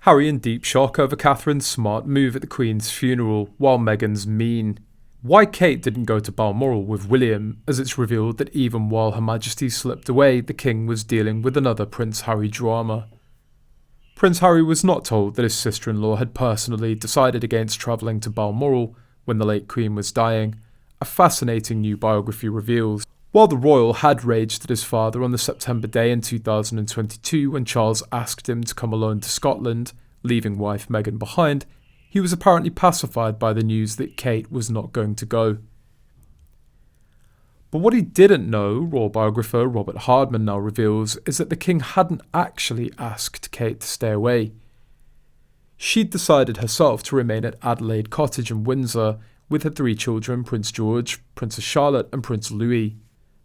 Harry in deep shock over Catherine's smart move at the Queen's funeral, while Meghan's mean. Why Kate didn't go to Balmoral with William, as it's revealed that even while Her Majesty slipped away, the King was dealing with another Prince Harry drama. Prince Harry was not told that his sister-in-law had personally decided against travelling to Balmoral when the late Queen was dying, a fascinating new biography reveals. While the royal had raged at his father on the September day in 2022 when Charles asked him to come alone to Scotland, leaving wife Meghan behind, he was apparently pacified by the news that Kate was not going to go. But what he didn't know, royal biographer Robert Hardman now reveals, is that the king hadn't actually asked Kate to stay away. She'd decided herself to remain at Adelaide Cottage in Windsor with her 3 children, Prince George, Princess Charlotte and Prince Louis.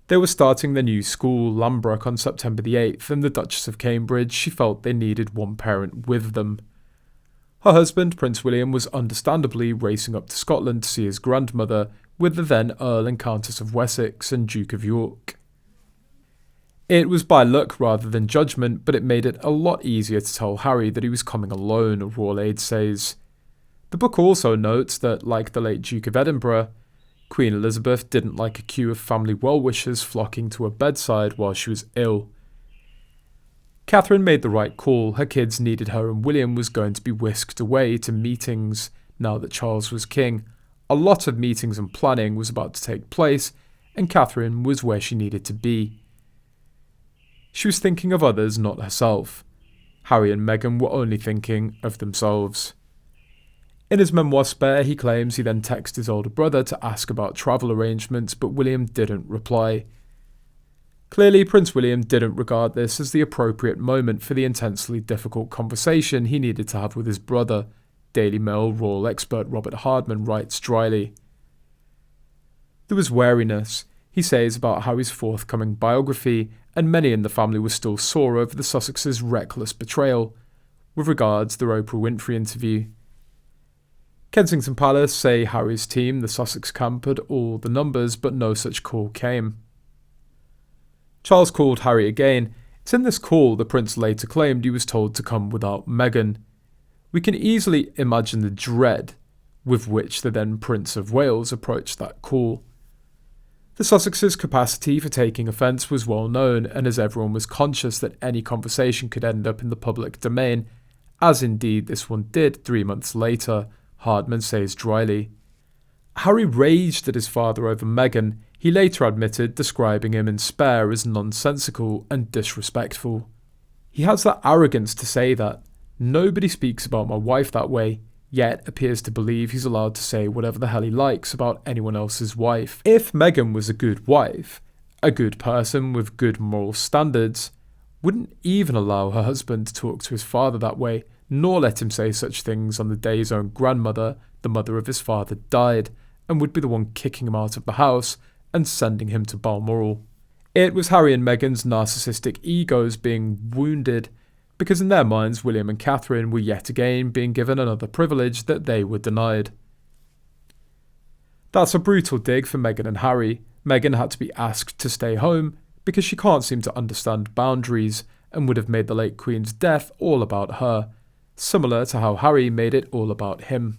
They were starting their new school, Lambrook, on September the 8th, and the Duchess of Cambridge, she felt they needed one parent with them. Her husband, Prince William, was understandably racing up to Scotland to see his grandmother, with the then Earl and Countess of Wessex and Duke of York. It was by luck rather than judgment, but it made it a lot easier to tell Harry that he was coming alone, a royal aide says. The book also notes that, like the late Duke of Edinburgh, Queen Elizabeth didn't like a queue of family well-wishers flocking to her bedside while she was ill. Catherine made the right call. Her kids needed her and William was going to be whisked away to meetings now that Charles was king. A lot of meetings and planning was about to take place, and Catherine was where she needed to be. She was thinking of others, not herself. Harry and Meghan were only thinking of themselves. In his memoir Spare, he claims he then texted his older brother to ask about travel arrangements, but William didn't reply. Clearly, Prince William didn't regard this as the appropriate moment for the intensely difficult conversation he needed to have with his brother, Daily Mail royal expert Robert Hardman writes dryly. There was wariness, he says, about Harry's forthcoming biography, and many in the family were still sore over the Sussexes' reckless betrayal. With regards, their Oprah Winfrey interview. Kensington Palace say Harry's team, the Sussex camp, had all the numbers, but no such call came. Charles called Harry again. It's in this call the prince later claimed he was told to come without Meghan. We can easily imagine the dread with which the then Prince of Wales approached that call. The Sussexes' capacity for taking offence was well known, and as everyone was conscious that any conversation could end up in the public domain, as indeed this one did 3 months later, Hardman says dryly. Harry raged at his father over Meghan. He later admitted describing him in Spare as nonsensical and disrespectful. He has that arrogance to say that. Nobody speaks about my wife that way, yet appears to believe he's allowed to say whatever the hell he likes about anyone else's wife. If Meghan was a good wife, a good person with good moral standards, wouldn't even allow her husband to talk to his father that way, nor let him say such things on the day his own grandmother, the mother of his father, died, and would be the one kicking him out of the house and sending him to Balmoral. It was Harry and Meghan's narcissistic egos being wounded, because in their minds William and Catherine were yet again being given another privilege that they were denied. That's a brutal dig for Meghan and Harry. Meghan had to be asked to stay home because she can't seem to understand boundaries and would have made the late Queen's death all about her, similar to how Harry made it all about him.